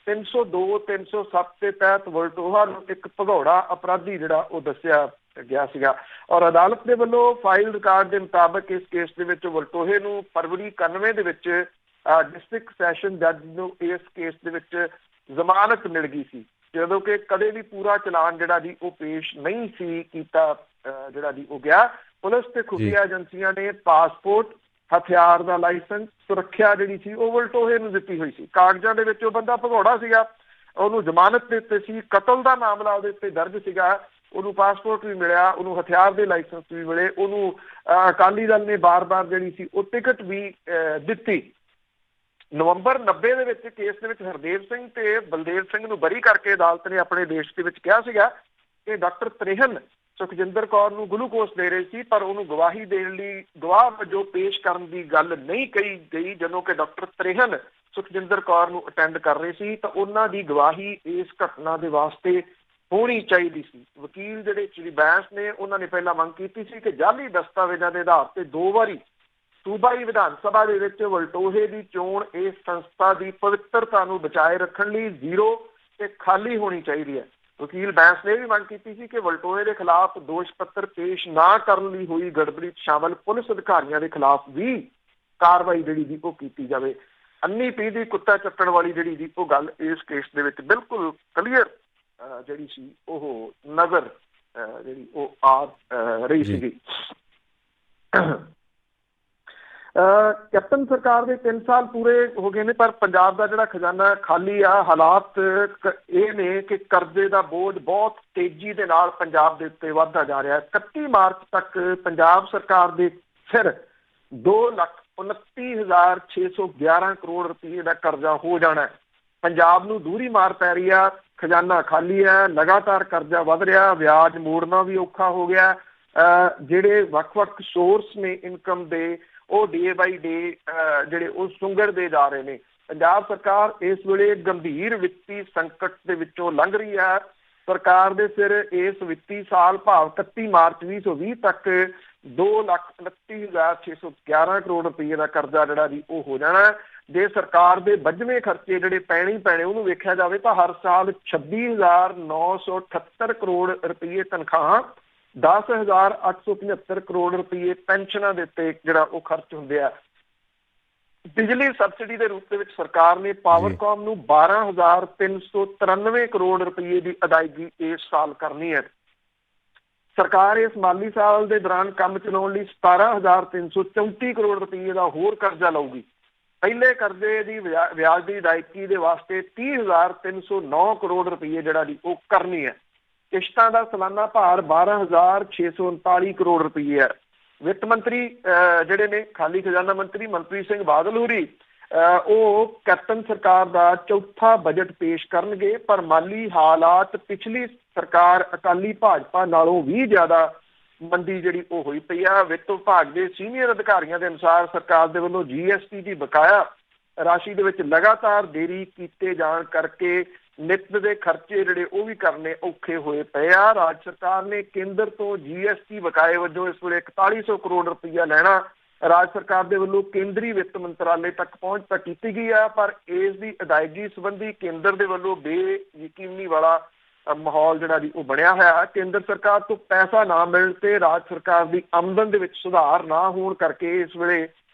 302 307 ਦੇ ਤਹਿਤ ਵਲਟੋਹਾ ਨੂੰ ਇੱਕ ਭਗੌੜਾ ਅਪਰਾਧੀ ਜਿਹੜਾ ਉਹ ਦੱਸਿਆ ਗਿਆ ਸੀਗਾ ਔਰ ਅਦਾਲਤ ਦੇ ਵੱਲੋਂ ਫਾਈਲ ਰਿਕਾਰਡ ਦੇ ਮੁਤਾਬਕ ਇਸ ਕੇਸ ਦੇ ਵਿੱਚ ਵਲਟੋਹੇ ਨੂੰ ਫਰਵਰੀ 91 ਦੇ ਵਿੱਚ ਡਿਸਟ੍ਰਿਕਟ ਸੈਸ਼ਨ ਜੱਜ ਨੂੰ ਇਸ ਕੇਸ ਦੇ ਵਿੱਚ ਜ਼ਮਾਨਤ ਮਿਲ ਗਈ ਸੀ, ਜਦੋਂ ਕਿ ਕਦੇ ਵੀ ਪੂਰਾ ਚਲਾਨ ਜਿਹੜਾ ਜੀ ਉਹ ਪੇਸ਼ ਨਹੀਂ ਸੀ ਕੀਤਾ ਜਿਹੜਾ ਜੀ ਉਹ ਗਿਆ। ਪੁਲਿਸ ਤੇ ਖੁਫੀਆ ਏਜੰਸੀਆਂ ਨੇ ਪਾਸਪੋਰਟ, ਹਥਿਆਰ ਦਾ ਲਾਇਸੈਂਸ, ਸੁਰੱਖਿਆ ਜਿਹੜੀ ਸੀ ਉਹ ਵਲਟੋਹੇ ਨੂੰ ਦਿੱਤੀ ਹੋਈ ਸੀ। ਕਾਗਜ਼ਾਂ ਦੇ ਵਿੱਚ ਉਹ ਬੰਦਾ ਭਗੌੜਾ ਸੀਗਾ, ਉਹਨੂੰ ਜ਼ਮਾਨਤ ਦੇ ਉੱਤੇ ਸੀ, ਕਤਲ ਦਾ ਮਾਮਲਾ ਉਹਦੇ ਉੱਤੇ ਦਰਜ ਸੀਗਾ, ਉਹਨੂੰ ਪਾਸਪੋਰਟ ਵੀ ਮਿਲਿਆ, ਉਹਨੂੰ ਹਥਿਆਰ ਦੇ ਲਾਇਸੈਂਸ ਵੀ ਮਿਲੇ, ਉਹਨੂੰ ਅਕਾਲੀ ਦਲ ਨੇ ਬਾਰ-ਬਾਰ ਜਿਹੜੀ ਸੀ ਉਹ ਟਿਕਟ ਵੀ ਦਿੱਤੀ। ਨਵੰਬਰ 90 ਦੇ ਵਿੱਚ ਕੇਸ ਦੇ ਵਿੱਚ ਹਰਦੇਵ ਸਿੰਘ ਤੇ ਬਲਦੇਵ ਸਿੰਘ ਨੂੰ ਬਰੀ ਕਰਕੇ ਅਦਾਲਤ ਨੇ ਆਪਣੇ ਦੇਸ਼ ਦੇ ਵਿੱਚ ਕਿਹਾ ਸੀਗਾ ਕਿ ਡਾਕਟਰ ਤ੍ਰਿਹਨ ਸੁਖਜਿੰਦਰ ਕੌਰ ਨੂੰ ਗਲੂਕੋਸ ਦੇ ਰਹੇ ਸੀ, ਪਰ ਉਹਨੂੰ ਗਵਾਹੀ ਦੇਣ ਲਈ ਗਵਾਹ ਵਜੋਂ ਪੇਸ਼ ਕਰਨ ਦੀ ਗੱਲ ਨਹੀਂ ਕਹੀ ਗਈ। ਜਦੋਂ ਕਿ ਡਾਕਟਰ ਤ੍ਰਿਹਨ ਸੁਖਜਿੰਦਰ ਕੌਰ ਨੂੰ ਅਟੈਂਡ ਕਰ ਰਹੇ ਸੀ ਤਾਂ ਉਹਨਾਂ ਦੀ ਗਵਾਹੀ ਇਸ ਘਟਨਾ ਦੇ ਵਾਸਤੇ ਹੋਣੀ ਚਾਹੀਦੀ ਸੀ। ਵਕੀਲ ਜਿਹੜੇ ਸ਼੍ਰੀ ਬੈਂਸ ਨੇ ਉਹਨਾਂ ਨੇ ਪਹਿਲਾਂ ਮੰਗ ਕੀਤੀ ਸੀ ਕਿ ਜਾਅਲੀ ਦਸਤਾਵੇਜ਼ਾਂ ਦੇ ਆਧਾਰ ਤੇ 2 ਵਾਰੀ ਸੂਬਾਈ ਵਿਧਾਨ ਸਭਾ ਦੇ ਵਿੱਚ ਵਲਟੋਹੇ ਦੀ ਚੋਣ ਇਸ ਸੰਸਥਾ ਦੀ ਪਵਿੱਤਰਤਾ ਨੂੰ ਬਚਾਏ ਰੱਖਣ ਲਈ 0 ਤੇ ਖਾਲੀ ਹੋਣੀ ਚਾਹੀਦੀ ਹੈ। ਵਕੀਲ ਬੈਂਸ ਨੇ ਵੀ ਮੰਗ ਕੀਤੀ ਸੀ ਕਿ ਵਲਟੋਹੇ ਦੇ ਖਿਲਾਫ ਦੋਸ਼ ਪੱਤਰ ਪੇਸ਼ ਨਾ ਕਰਨ ਲਈ ਹੋਈ ਗੜਬੜੀ 'ਚ ਸ਼ਾਮਲ ਪੁਲਿਸ ਅਧਿਕਾਰੀਆਂ ਦੇ ਖਿਲਾਫ ਵੀ ਕਾਰਵਾਈ ਜਿਹੜੀ ਜੀ ਉਹ ਕੀਤੀ ਜਾਵੇ। ਅੰਨੀ ਪੀ ਦੀ ਕੁੱਤਾ ਚੱਕਣ ਵਾਲੀ ਜਿਹੜੀ ਜੀ ਉਹ ਗੱਲ ਇਸ ਕੇਸ ਦੇ ਵਿੱਚ ਬਿਲਕੁਲ ਕਲੀਅਰ ਜਿਹੜੀ ਸੀ ਉਹ ਨਜ਼ਰ ਜਿਹੜੀ ਉਹ ਆ ਰਹੀ ਸੀਗੀ। ਕੈਪਟਨ ਸਰਕਾਰ ਦੇ 3 ਸਾਲ ਪੂਰੇ ਹੋ ਗਏ ਨੇ, ਪਰ ਪੰਜਾਬ ਦਾ ਜਿਹੜਾ ਖਜ਼ਾਨਾ ਖਾਲੀ ਆ। ਹਾਲਾਤ ਇਹ ਨੇ ਕਿ ਕਰਜ਼ੇ ਦਾ ਬੋਝ ਬਹੁਤ ਤੇਜ਼ੀ ਦੇ ਨਾਲ ਪੰਜਾਬ ਦੇ ਉੱਤੇ ਵੱਧਦਾ ਜਾ ਰਿਹਾ ਹੈ। 31 ਮਾਰਚ ਤੱਕ ਪੰਜਾਬ ਸਰਕਾਰ ਦੇ ਸਿਰ 2,29,611 ਕਰੋੜ ਰੁਪਏ ਦਾ ਕਰਜ਼ਾ ਹੋ ਜਾਣਾ ਹੈ। ਪੰਜਾਬ ਨੂੰ ਦੂਰੀ ਮਾਰ ਪੈ ਰਹੀ ਆ, ਖਜ਼ਾਨਾ ਖਾਲੀ ਹੈ, ਲਗਾਤਾਰ ਕਰਜ਼ਾ ਵੱਧ ਰਿਹਾ, ਵਿਆਜ ਮੋੜਨਾ ਵੀ ਔਖਾ ਹੋ ਗਿਆ। ਜਿਹੜੇ ਵੱਖ-ਵੱਖ ਸੋਰਸ ਨੇ ਇਨਕਮ ਦੇ ਉਹ ਡੇ ਬਾਈ ਡੇ ਜਿਹੜੇ ਉਹ ਸੁੰਗੜਦੇ ਜਾ ਰਹੇ ਨੇ। ਪੰਜਾਬ ਸਰਕਾਰ ਇਸ ਵੇਲੇ ਗੰਭੀਰ ਵਿੱਤੀ ਸੰਕਟ ਦੇ ਵਿੱਚੋਂ ਲੰਘ ਰਹੀ ਹੈ। ਸਰਕਾਰ ਦੇ ਸਿਰ ਇਸ ਵਿੱਤੀ ਸਾਲ ਭਾਵ 31 ਮਾਰਚ 2020 ਤੱਕ 2,29,611 ਕਰੋੜ ਰੁਪਏ ਦਾ ਕਰਜ਼ਾ ਜਿਹੜਾ ਜੀ ਉਹ ਹੋ ਜਾਣਾ। ਜੇ ਸਰਕਾਰ ਦੇ ਵੱਜਵੇਂ ਖਰਚੇ ਜਿਹੜੇ ਪੈਣੇ ਉਹਨੂੰ ਵੇਖਿਆ ਜਾਵੇ ਤਾਂ ਹਰ ਸਾਲ 26,978 ਕਰੋੜ ਰੁਪਏ ਤਨਖਾਹਾਂ, 10,875 ਕਰੋੜ ਰੁਪਏ ਪੈਨਸ਼ਨਾਂ ਦੇ ਉੱਤੇ ਜਿਹੜਾ ਉਹ ਖਰਚ ਹੁੰਦੇ ਆ। ਬਿਜਲੀ ਸਬਸਿਡੀ ਦੇ ਰੂਪ ਦੇ ਵਿੱਚ ਸਰਕਾਰ ਨੇ ਪਾਵਰਕਾਮ ਨੂੰ 12,393 ਕਰੋੜ ਰੁਪਏ ਦੀ ਅਦਾਇਗੀ ਇਸ ਸਾਲ ਕਰਨੀ ਹੈ। ਸਰਕਾਰ ਇਸ ਮਾਲੀ ਸਾਲ ਦੇ ਦੌਰਾਨ ਕੰਮ ਚਲਾਉਣ ਲਈ 17,334 ਕਰੋੜ ਰੁਪਏ ਦਾ ਹੋਰ ਕਰਜ਼ਾ ਲਊਗੀ। ਪਹਿਲੇ ਕਰਜ਼ੇ ਦੀ ਵਿਆਜ ਦੀ ਅਦਾਇਗੀ ਦੇ ਵਾਸਤੇ 30,309 ਕਰੋੜ ਰੁਪਏ ਜਿਹੜਾ ਜੀ ਉਹ ਕਰਨੀ ਹੈ। ਕਿਸ਼ਤਾਂ ਦਾ ਸਾਲਾਨਾ ਭਾਰ 12,639 ਕਰੋੜ ਰੁਪਏ ਹੈ। ਵਿੱਤ ਮੰਤਰੀ ਜਿਹੜੇ ਨੇ ਖਾਲੀ ਖਜ਼ਾਨਾ ਮੰਤਰੀ ਮਨਪ੍ਰੀਤ ਸਿੰਘ ਬਾਦਲ ਹੋਰੀ ਉਹ ਕੈਪਟਨ ਸਰਕਾਰ ਦਾ ਚੌਥਾ ਬਜਟ ਪੇਸ਼ ਕਰਨਗੇ, ਪਰ ਮਾਲੀ ਹਾਲਾਤ ਪਿਛਲੀ ਸਰਕਾਰ ਅਕਾਲੀ ਭਾਜਪਾ ਨਾਲੋਂ ਵੀ ਜ਼ਿਆਦਾ ਮੰਦੀ ਜਿਹੜੀ ਉਹ ਹੋਈ ਪਈ ਆ। ਵਿੱਤ ਵਿਭਾਗ ਦੇ ਸੀਨੀਅਰ ਅਧਿਕਾਰੀਆਂ ਦੇ ਅਨੁਸਾਰ ਸਰਕਾਰ ਦੇ ਵੱਲੋਂ GST ਦੀ ਬਕਾਇਆ ਰਾਸ਼ੀ ਦੇ ਵਿੱਚ ਲਗਾਤਾਰ ਦੇਰੀ ਕੀਤੇ ਜਾਣ ਕਰਕੇ ਨਿੱਤ ਦੇ ਖਰਚੇ ਜਿਹੜੇ ਉਹ ਵੀ ਕਰਨੇ ਔਖੇ ਹੋਏ ਪਏ ਆ। ਰਾਜ ਸਰਕਾਰ ਨੇ ਕੇਂਦਰ ਤੋਂ GST ਬਕਾਏ ਵਜੋਂ ਇਸ ਵੇਲੇ 4100 ਕਰੋੜ ਰੁਪਈਆ ਲੈਣਾ। ਰਾਜ ਸਰਕਾਰ ਦੇ ਵੱਲੋਂ ਕੇਂਦਰੀ ਵਿੱਤ ਮੰਤਰਾਲੇ ਤੱਕ ਪਹੁੰਚ ਤਾਂ ਕੀਤੀ ਗਈ ਆ, ਪਰ ਇਸ ਦੀ ਅਦਾਇਗੀ ਸੰਬੰਧੀ ਕੇਂਦਰ ਦੇ ਵੱਲੋਂ ਬੇਯਕੀਨੀ ਵਾਲਾ ਮਾਹੌਲ ਜਿਹੜਾ ਜੀ ਉਹ ਬਣਿਆ ਹੋਇਆ। ਕੇਂਦਰ ਸਰਕਾਰ ਤੋਂ ਪੈਸਾ ਨਾ ਮਿਲਣ ਤੇ ਰਾਜ ਸਰਕਾਰ ਦੀ ਆਮਦਨ ਦੇ ਵਿੱਚ ਸੁਧਾਰ ਨਾ ਹੋਣ ਕਰਕੇ ਇਸ ਵੇਲੇ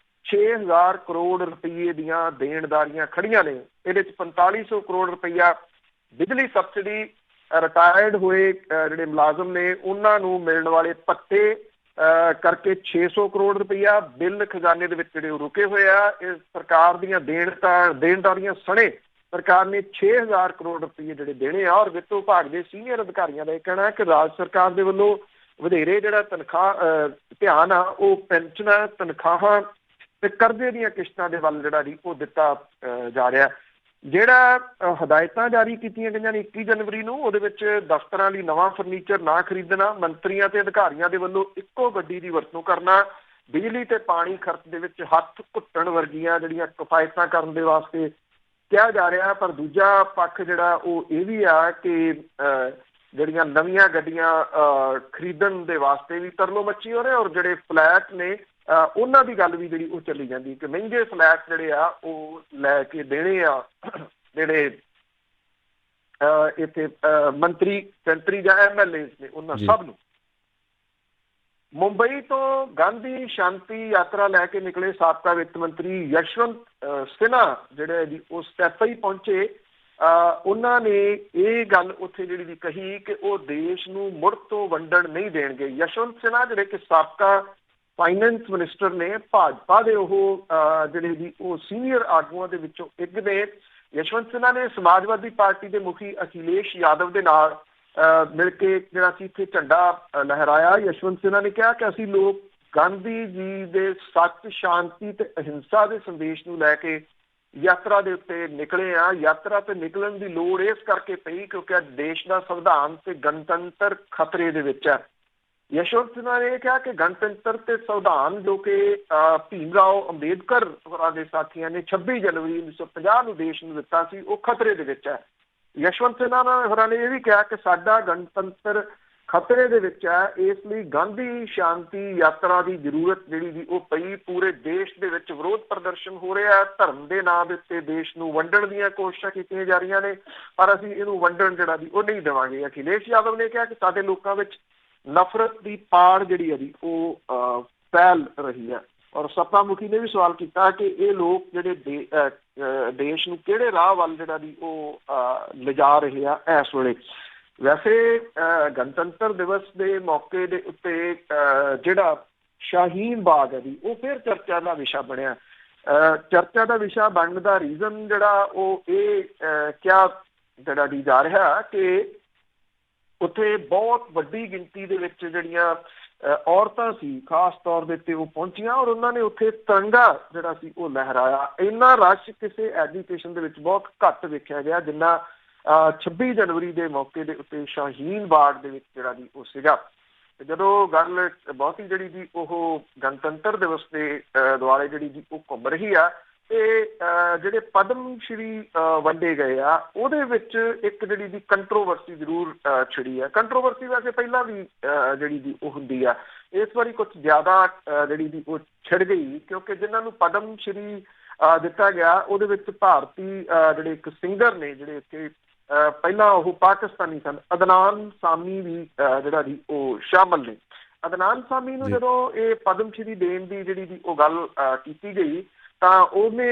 6,000 ਕਰੋੜ ਰੁਪਏ ਦੀਆਂ ਦੇਣਦਾਰੀਆਂ ਖੜੀਆਂ ਨੇ। ਇਹਦੇ ਚ 4500 ਕਰੋੜ ਰੁਪਈਆ ਬਿਜਲੀ ਸਬਸਿਡੀ, ਰਿਟਾਇਰਡ ਹੋਏ ਜਿਹੜੇ ਮੁਲਾਜ਼ਮ ਨੇ ਉਹਨਾਂ ਨੂੰ ਮਿਲਣ ਵਾਲੇ ਭੱਤੇ ਕਰਕੇ 600 ਕਰੋੜ ਰੁਪਈਆ, ਬਿੱਲ ਖਜ਼ਾਨੇ ਦੇ ਵਿੱਚ ਜਿਹੜੇ ਉਹ ਰੁਕੇ ਹੋਏ ਆ। ਇਹ ਸਰਕਾਰ ਦੀਆਂ ਦੇਣਦਾਰੀਆਂ ਸਣੇ ਸਰਕਾਰ ਨੇ 6,000 ਕਰੋੜ ਰੁਪਏ ਜਿਹੜੇ ਦੇਣੇ ਆ। ਔਰ ਵਿੱਤ ਵਿਭਾਗ ਦੇ ਸੀਨੀਅਰ ਅਧਿਕਾਰੀਆਂ ਦਾ ਇਹ ਕਹਿਣਾ ਹੈ ਕਿ ਰਾਜ ਸਰਕਾਰ ਦੇ ਵੱਲੋਂ ਵਧੇਰੇ ਜਿਹੜਾ ਤਨਖਾਹ ਧਿਆਨ ਆ ਉਹ ਪੈਨਸ਼ਨਾਂ, ਤਨਖਾਹਾਂ ਤੇ ਕਰਜ਼ੇ ਦੀਆਂ ਕਿਸ਼ਤਾਂ ਦੇ ਵੱਲ ਜਿਹੜਾ ਜੀ ਉਹ ਦਿੱਤਾ ਜਾ ਰਿਹਾ। ਜਿਹੜਾ ਹਦਾਇਤਾਂ ਜਾਰੀ ਕੀਤੀਆਂ ਗਈਆਂ ਨੇ 21 ਜਨਵਰੀ ਨੂੰ, ਉਹਦੇ ਵਿੱਚ ਦਫ਼ਤਰਾਂ ਲਈ ਨਵਾਂ ਫਰਨੀਚਰ ਨਾ ਖਰੀਦਣਾ, ਮੰਤਰੀਆਂ ਤੇ ਅਧਿਕਾਰੀਆਂ ਦੇ ਵੱਲੋਂ ਇੱਕੋ ਗੱਡੀ ਦੀ ਵਰਤੋਂ ਕਰਨਾ, ਬਿਜਲੀ ਤੇ ਪਾਣੀ ਖਰਚ ਦੇ ਵਿੱਚ ਹੱਥ ਘੁੱਟਣ ਵਰਗੀਆਂ ਜਿਹੜੀਆਂ ਕਿਫਾਇਤਾਂ ਕਰਨ ਦੇ ਵਾਸਤੇ ਕਿਹਾ ਜਾ ਰਿਹਾ। ਪਰ ਦੂਜਾ ਪੱਖ ਜਿਹੜਾ ਉਹ ਇਹ ਵੀ ਆ ਕਿ ਜਿਹੜੀਆਂ ਨਵੀਆਂ ਗੱਡੀਆਂ ਖਰੀਦਣ ਦੇ ਵਾਸਤੇ ਵੀ ਤਰਲੋ ਮੱਚੀ ਹੋ ਰਹੇ, ਔਰ ਜਿਹੜੇ ਫਲੈਟ ਨੇ ਉਹਨਾਂ ਦੀ ਗੱਲ ਵੀ ਜਿਹੜੀ ਉਹ ਚੱਲੀ ਜਾਂਦੀ ਕਿ ਮਹਿੰਗੇ ਫਲੈਟ ਜਿਹੜੇ ਆ ਉਹ ਲੈ ਕੇ ਦੇਣੇ ਆ ਜਿਹੜੇ ਇੱਥੇ ਮੰਤਰੀ ਜਾਂ MLA ਨੇ ਉਹਨਾਂ ਸਭ ਨੂੰ। ਮੁੰਬਈ ਤੋਂ ਗਾਂਧੀ ਸ਼ਾਂਤੀ ਯਾਤਰਾ ਲੈ ਕੇ ਨਿਕਲੇ ਸਾਬਕਾ ਵਿੱਤ ਮੰਤਰੀ ਯਸ਼ਵੰਤ ਸਿਨਹਾ ਜਿਹੜੇ ਜੀ ਉਹ ਸਟੈਫਈ ਪਹੁੰਚੇ। ਉਹਨਾਂ ਨੇ ਇਹ ਗੱਲ ਉੱਥੇ ਜਿਹੜੀ ਦੀ ਕਹੀ ਕਿ ਉਹ ਦੇਸ਼ ਨੂੰ ਮੁੜ ਤੋਂ ਵੰਡਣ ਨਹੀਂ ਦੇਣਗੇ। ਯਸ਼ਵੰਤ ਸਿਨਹਾ ਜਿਹੜੇ ਕਿ ਸਾਬਕਾ ਫਾਈਨੈਂਸ ਮਿਨਿਸਟਰ ਨੇ, ਭਾਜਪਾ ਦੇ ਉਹ ਜਿਹੜੇ ਜੀ ਉਹ ਸੀਨੀਅਰ ਆਗੂਆਂ ਦੇ ਵਿੱਚੋਂ ਇੱਕ ਨੇ। ਯਸ਼ਵੰਤ ਸਿਨਹਾ ਨੇ ਸਮਾਜਵਾਦੀ ਪਾਰਟੀ ਦੇ ਮੁਖੀ ਅਖਿਲੇਸ਼ ਯਾਦਵ ਦੇ ਨਾਲ ਮਿਲ ਕੇ ਜਿਹੜਾ ਸੀ ਇੱਥੇ ਝੰਡਾ ਲਹਿਰਾਇਆ। ਯਸ਼ਵੰਤ ਸਿਨਹਾ ਨੇ ਕਿਹਾ ਕਿ ਅਸੀਂ ਲੋਕ ਗਾਂਧੀ ਜੀ ਦੇ ਸੱਚ, ਸ਼ਾਂਤੀ ਤੇ ਅਹਿੰਸਾ ਦੇ ਸੰਦੇਸ਼ ਨੂੰ ਲੈ ਕੇ ਯਾਤਰਾ ਦੇ ਉੱਤੇ ਨਿਕਲੇ ਆ। ਯਾਤਰਾ ਤੇ ਨਿਕਲਣ ਦੀ ਲੋੜ ਇਸ ਕਰਕੇ ਪਈ ਕਿਉਂਕਿ ਅੱਜ ਦੇਸ਼ ਦਾ ਸੰਵਿਧਾਨ ਤੇ ਗਣਤੰਤਰ ਖਤਰੇ ਦੇ ਵਿੱਚ ਹੈ। ਯਸ਼ਵੰਤ ਸਿਨਹਾ ਨੇ ਕਿਹਾ ਕਿ ਗਣਤੰਤਰ ਤੇ ਸੰਵਿਧਾਨ ਜੋ ਕਿ ਭੀਮ ਰਾਓ ਅੰਬੇਦਕਰ ਹੋਰਾਂ ਦੇ ਸਾਥੀਆਂ ਨੇ 26 ਜਨਵਰੀ 1950 ਨੂੰ ਦੇਸ਼ ਨੂੰ ਦਿੱਤਾ ਸੀ, ਉਹ ਖਤਰੇ ਦੇ ਵਿੱਚ ਹੈ। ਯਸ਼ਵੰਤ ਸਿਨਹਾ ਹੋਰਾਂ ਨੇ ਇਹ ਵੀ ਕਿਹਾ ਕਿ ਸਾਡਾ ਗਣਤੰਤਰ ਖਤਰੇ ਦੇ ਵਿੱਚ ਹੈ, ਇਸ ਲਈ ਗਾਂਧੀ ਸ਼ਾਂਤੀ ਯਾਤਰਾ ਦੀ ਜ਼ਰੂਰਤ ਜਿਹੜੀ ਦੀ ਉਹ ਪਈ। ਪੂਰੇ ਦੇਸ਼ ਦੇ ਵਿੱਚ ਵਿਰੋਧ ਪ੍ਰਦਰਸ਼ਨ ਹੋ ਰਿਹਾ, ਧਰਮ ਦੇ ਨਾਂ ਦੇ ਉੱਤੇ ਦੇਸ਼ ਨੂੰ ਵੰਡਣ ਦੀਆਂ ਕੋਸ਼ਿਸ਼ਾਂ ਕੀਤੀਆਂ ਜਾ ਰਹੀਆਂ ਨੇ, ਪਰ ਅਸੀਂ ਇਹਨੂੰ ਵੰਡਣ ਜਿਹੜਾ ਦੀ ਉਹ ਨਹੀਂ ਦੇਵਾਂਗੇ। ਅਖਿਲੇਸ਼ ਯਾਦਵ ਨੇ ਕਿਹਾ ਕਿ ਸਾਡੇ ਲੋਕਾਂ ਵਿੱਚ ਨਫ਼ਰਤ ਦੀ ਪਾੜ ਜਿਹੜੀ ਹੈ ਜੀ ਉਹ ਫੈਲ ਰਹੀ ਹੈ। ਔਰ ਸੱਤਾ ਮੁਖੀ ਨੇ ਵੀ ਸਵਾਲ ਕੀਤਾ ਕਿ ਇਹ ਲੋਕ ਜਿਹੜੇ ਦੇਸ਼ ਨੂੰ ਕਿਹੜੇ ਰਾਹ ਵੱਲ ਜਿਹੜਾ ਦੀ ਉਹ ਲਿਜਾ ਰਹੇ ਆ ਇਸ ਵੇਲੇ। ਵੈਸੇ ਗਣਤੰਤਰ ਦਿਵਸ ਦੇ ਮੌਕੇ ਦੇ ਉੱਤੇ ਜਿਹੜਾ ਸ਼ਾਹੀਨ ਬਾਗ ਹੈ ਜੀ ਉਹ ਫਿਰ ਚਰਚਾ ਦਾ ਵਿਸ਼ਾ ਬਣਿਆ। ਚਰਚਾ ਦਾ ਵਿਸ਼ਾ ਬਣਨ ਦਾ ਰੀਜ਼ਨ ਜਿਹੜਾ ਉਹ ਇਹ ਕਿਹਾ ਜਿਹੜਾ ਦੀ ਜਾ ਰਿਹਾ ਕਿ ਉੱਥੇ ਬਹੁਤ ਵੱਡੀ ਗਿਣਤੀ ਦੇ ਵਿੱਚ ਜਿਹੜੀਆਂ ਔਰਤਾਂ ਸੀ ਖਾਸ ਤੌਰ ਦੇ ਉੱਤੇ ਉਹ ਪਹੁੰਚੀਆਂ ਔਰ ਉਹਨਾਂ ਨੇ ਉੱਥੇ ਤਿਰੰਗਾ ਜਿਹੜਾ ਸੀ ਉਹ ਲਹਿਰਾਇਆ। ਇੰਨਾ ਰਸ਼ ਕਿਸੇ ਐਜੂਕੇਸ਼ਨ ਦੇ ਵਿੱਚ ਬਹੁਤ ਘੱਟ ਵੇਖਿਆ ਗਿਆ ਜਿੰਨਾ 26 ਜਨਵਰੀ ਦੇ ਮੌਕੇ ਦੇ ਉੱਤੇ ਸ਼ਾਹੀਨ ਬਾਗ ਦੇ ਵਿੱਚ ਜਿਹੜਾ ਦੀ ਉਹ ਸੀਗਾ। ਜਦੋਂ ਗੱਲ ਬਹੁਤੀ ਜਿਹੜੀ ਦੀ ਉਹ ਗਣਤੰਤਰ ਦਿਵਸ ਦੇ ਦੁਆਲੇ ਜਿਹੜੀ ਦੀ ਉਹ ਘੁੰਮ ਰਹੀ ਆ ਤੇ ਜਿਹੜੇ ਪਦਮ ਸ਼੍ਰੀ ਵੰਡੇ ਗਏ ਆ ਉਹਦੇ ਵਿੱਚ ਇੱਕ ਜਿਹੜੀ ਦੀ ਕੰਟਰੋਵਰਸੀ ਜ਼ਰੂਰ ਛਿੜੀ ਆ। ਕੰਟਰੋਵਰਸੀ ਵੈਸੇ ਪਹਿਲਾਂ ਵੀ ਜਿਹੜੀ ਦੀ ਉਹ ਹੁੰਦੀ ਆ, ਇਸ ਵਾਰੀ ਕੁਝ ਜ਼ਿਆਦਾ ਜਿਹੜੀ ਦੀ ਉਹ ਛਿੜ ਗਈ ਕਿਉਂਕਿ ਜਿਨ੍ਹਾਂ ਨੂੰ ਪਦਮ ਸ਼੍ਰੀ ਦਿੱਤਾ ਗਿਆ ਉਹਦੇ ਵਿੱਚ ਭਾਰਤੀ ਜਿਹੜੇ ਇੱਕ ਸਿੰਗਰ ਨੇ ਜਿਹੜੇ ਇੱਥੇ ਪਹਿਲਾਂ ਉਹ ਪਾਕਿਸਤਾਨੀ ਸਨ, ਅਦਨਾਨ ਸਾਮੀ ਵੀ ਜਿਹੜਾ ਦੀ ਉਹ ਸ਼ਾਮਲ ਨੇ। ਅਦਨਾਨ ਸਾਮੀ ਨੂੰ ਜਦੋਂ ਇਹ ਪਦਮ ਸ਼੍ਰੀ ਦੇਣ ਦੀ ਜਿਹੜੀ ਦੀ ਉਹ ਗੱਲ ਕੀਤੀ ਗਈ ਤਾਂ ਉਹਨੇ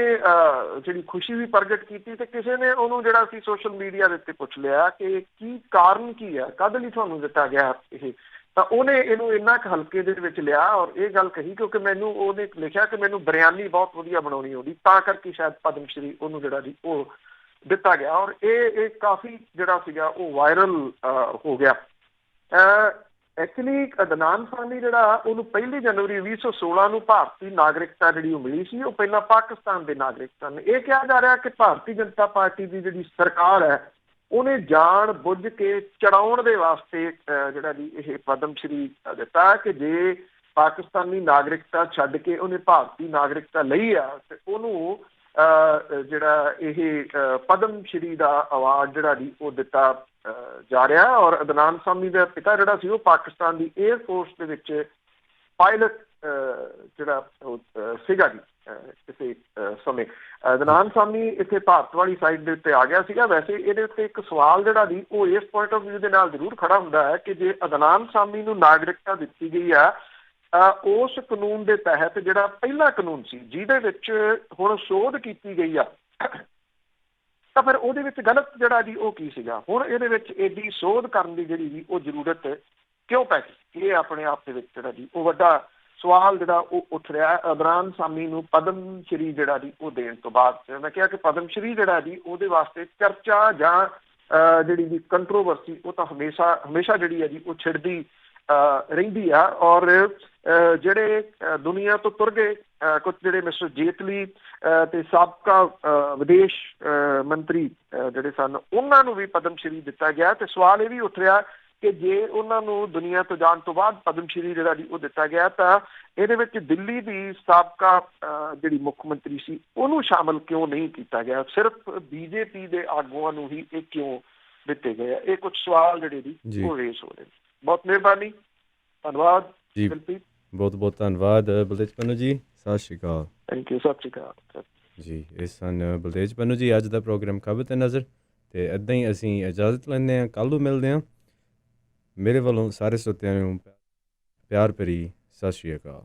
ਜਿਹੜੀ ਖੁਸ਼ੀ ਵੀ ਪ੍ਰਗਟ ਕੀਤੀ ਤੇ ਕਿਸੇ ਨੇ ਉਹਨੂੰ ਜਿਹੜਾ ਸੀ ਸੋਸ਼ਲ ਮੀਡੀਆ ਦੇ ਉੱਤੇ ਪੁੱਛ ਲਿਆ ਕਿ ਕੀ ਕਾਰਨ ਕੀ ਹੈ, ਕਦ ਲਈ ਤੁਹਾਨੂੰ ਦਿੱਤਾ ਗਿਆ ਇਹ। ਤਾਂ ਉਹਨੇ ਇਹਨੂੰ ਇੰਨਾ ਕੁ ਹਲਕੇ ਦੇ ਵਿੱਚ ਲਿਆ ਔਰ ਇਹ ਗੱਲ ਕਹੀ ਕਿਉਂਕਿ ਮੈਨੂੰ ਉਹਨੇ ਲਿਖਿਆ ਕਿ ਮੈਨੂੰ ਬਿਰਿਆਨੀ ਬਹੁਤ ਵਧੀਆ ਬਣਾਉਣੀ ਆਉਂਦੀ ਤਾਂ ਕਰਕੇ ਸ਼ਾਇਦ ਪਦਮ ਸ਼੍ਰੀ ਉਹਨੂੰ ਜਿਹੜਾ ਜੀ ਉਹ ਦਿੱਤਾ ਗਿਆ ਔਰ ਇਹ ਕਾਫੀ ਜਿਹੜਾ ਸੀਗਾ ਉਹ ਵਾਇਰਲ ਹੋ ਗਿਆ। ਐਕਚੁਅਲੀ ਅਦਨਾਨ ਸਾਮੀ ਜਿਹੜਾ ਉਹਨੂੰ 1 ਜਨਵਰੀ 2016 ਨੂੰ ਭਾਰਤੀ ਨਾਗਰਿਕਤਾ ਜਿਹੜੀ ਉਹ ਮਿਲੀ ਸੀ, ਉਹ ਪਹਿਲਾਂ ਪਾਕਿਸਤਾਨ ਦੇ ਨਾਗਰਿਕ ਸਨ। ਇਹ ਕਿਹਾ ਜਾ ਰਿਹਾ ਕਿ ਭਾਰਤੀ ਜਨਤਾ ਪਾਰਟੀ ਦੀ ਜਿਹੜੀ ਸਰਕਾਰ ਹੈ ਉਹਨੇ ਜਾਣ ਬੁੱਝ ਕੇ ਚੜਾਉਣ ਦੇ ਵਾਸਤੇ ਜਿਹੜਾ ਜੀ ਇਹ ਪਦਮ ਸ਼੍ਰੀ ਦਿੱਤਾ ਕਿ ਜੇ ਪਾਕਿਸਤਾਨੀ ਨਾਗਰਿਕਤਾ ਛੱਡ ਕੇ ਉਹਨੇ ਭਾਰਤੀ ਨਾਗਰਿਕਤਾ ਲਈ ਆ ਤੇ ਉਹਨੂੰ ਜਿਹੜਾ ਇਹ ਪਦਮ ਸ਼੍ਰੀ ਦਾ ਅਵਾਰਡ ਜਿਹੜਾ ਜੀ ਉਹ ਦਿੱਤਾ ਜਾ ਰਿਹਾ। ਔਰ ਅਦਨਾਨ ਸਾਮੀ ਦਾ ਪਿਤਾ ਜਿਹੜਾ ਸੀ ਉਹ ਪਾਕਿਸਤਾਨ ਦੀ 에ਅਰ ਫੋਰਸ ਦੇ ਵਿੱਚ ਪਾਇਲਟ ਜਿਹੜਾ ਸੀਗਾ ਜੀ ਕਿਸੇ ਸਮੇਂ। ਅਦਨਾਨ ਸਾਮੀ ਇੱਥੇ ਭਾਰਤ ਵਾਲੀ ਸਾਈਡ ਦੇ ਉੱਤੇ ਆ ਗਿਆ ਸੀਗਾ। ਵੈਸੇ ਇਹਦੇ ਉੱਤੇ ਇੱਕ ਸਵਾਲ ਜਿਹੜਾ ਜੀ ਉਹ ਇਸ ਪੁਆਇੰਟ ਆਫ ਵਿਊ ਦੇ ਨਾਲ ਜ਼ਰੂਰ ਖੜਾ ਹੁੰਦਾ ਹੈ ਕਿ ਜੇ ਅਦਨਾਨ ਸਾਮੀ ਨੂੰ ਨਾਗਰਿਕਤਾ ਦਿੱਤੀ ਗਈ ਆ ਉਸ ਕਾਨੂੰਨ ਦੇ ਤਹਿਤ ਜਿਹੜਾ ਪਹਿਲਾ ਕਾਨੂੰਨ ਸੀ ਜਿਹਦੇ ਵਿੱਚ ਹੁਣ ਸੋਧ ਕੀਤੀ ਗਈ ਆ ਤਾਂ ਫਿਰ ਉਹਦੇ ਵਿੱਚ ਗਲਤ ਜਿਹੜਾ ਜੀ ਉਹ ਕੀ ਸੀਗਾ। ਹੁਣ ਇਹਦੇ ਵਿੱਚ ਐਡੀ ਸੋਧ ਕਰਨ ਦੀ ਜਿਹੜੀ ਜੀ ਉਹ ਜ਼ਰੂਰਤ ਕਿਉਂ ਪੈ ਗਈ, ਇਹ ਆਪਣੇ ਆਪ ਦੇ ਵਿੱਚ ਜਿਹੜਾ ਜੀ ਉਹ ਵੱਡਾ ਸਵਾਲ ਜਿਹੜਾ ਉਹ ਉੱਠ ਰਿਹਾ। ਅਦਨਾਨ ਸਾਮੀ ਨੂੰ ਪਦਮ ਸ਼੍ਰੀ ਜਿਹੜਾ ਜੀ ਉਹ ਦੇਣ ਤੋਂ ਬਾਅਦ ਮੈਂ ਕਿਹਾ ਕਿ ਪਦਮ ਸ਼੍ਰੀ ਜਿਹੜਾ ਜੀ ਉਹਦੇ ਵਾਸਤੇ ਚਰਚਾ ਜਾਂ ਜਿਹੜੀ ਜੀ ਕੰਟਰੋਵਰਸੀ ਉਹ ਤਾਂ ਹਮੇਸ਼ਾ ਜਿਹੜੀ ਹੈ ਜੀ ਉਹ ਛਿੜਦੀ ਰਹਿੰਦੀ ਆ। ਔਰ ਜਿਹੜੇ ਦੁਨੀਆ ਤੋਂ ਤੁਰ ਗਏ ਕੁਝ ਜਿਹੜੇ ਮਿਸਟਰ ਜੇਤਲੀ ਤੇ ਸਾਬਕਾ ਵਿਦੇਸ਼ ਮੰਤਰੀ ਜਿਹੜੇ ਸਨ ਉਹਨਾਂ ਨੂੰ ਵੀ ਪਦਮ ਸ਼੍ਰੀ ਦਿੱਤਾ ਗਿਆ ਤੇ ਸਵਾਲ ਇਹ ਵੀ ਉੱਠ ਰਿਹਾ ਕਿ ਜੇ ਉਹਨਾਂ ਨੂੰ ਦੁਨੀਆ ਤੋਂ ਜਾਣ ਤੋਂ ਬਾਅਦ ਪਦਮ ਸ਼੍ਰੀ ਜਿਹੜਾ ਜੀ ਉਹ ਦਿੱਤਾ ਗਿਆ ਤਾਂ ਇਹਦੇ ਵਿੱਚ ਦਿੱਲੀ ਦੀ ਸਾਬਕਾ ਜਿਹੜੀ ਮੁੱਖ ਮੰਤਰੀ ਸੀ ਉਹਨੂੰ ਸ਼ਾਮਲ ਕਿਉਂ ਨਹੀਂ ਕੀਤਾ ਗਿਆ, ਸਿਰਫ ਬੀਜੇਪੀ ਦੇ ਆਗੂਆਂ ਨੂੰ ਹੀ ਇਹ ਕਿਉਂ ਦਿੱਤੇ ਗਏ ਆ। ਇਹ ਕੁਝ ਸਵਾਲ ਜਿਹੜੇ ਜੀ ਉਹ ਰੇਸ ਹੋ ਰਹੇ ਨੇ। ਬਹੁਤ ਮਿਹਰਬਾਨੀ, ਧੰਨਵਾਦ ਜੀ, ਦਿਲਪ੍ਰੀਤ। ਬਹੁਤ ਬਹੁਤ ਧੰਨਵਾਦ ਬਲਤੇਜ ਪੰਨੂ ਜੀ, ਸਤਿ ਸ਼੍ਰੀ ਅਕਾਲ। ਥੈਂਕ ਯੂ, ਸਤਿ ਸ਼੍ਰੀ ਅਕਾਲ ਜੀ। ਇਹ ਸਨ ਬਲਤੇਜ ਪੰਨੂ ਜੀ। ਅੱਜ ਦਾ ਪ੍ਰੋਗਰਾਮ ਖਬਰ ਤੇ ਨਜ਼ਰ, ਤੇ ਇੱਦਾਂ ਹੀ ਅਸੀਂ ਇਜਾਜ਼ਤ ਲੈਂਦੇ ਹਾਂ, ਕੱਲ੍ਹ ਨੂੰ ਮਿਲਦੇ ਹਾਂ। ਮੇਰੇ ਵੱਲੋਂ ਸਾਰੇ ਸਰੋਤਿਆਂ ਨੂੰ ਪਿਆਰ ਭਰੀ ਸਤਿ ਸ਼੍ਰੀ ਅਕਾਲ।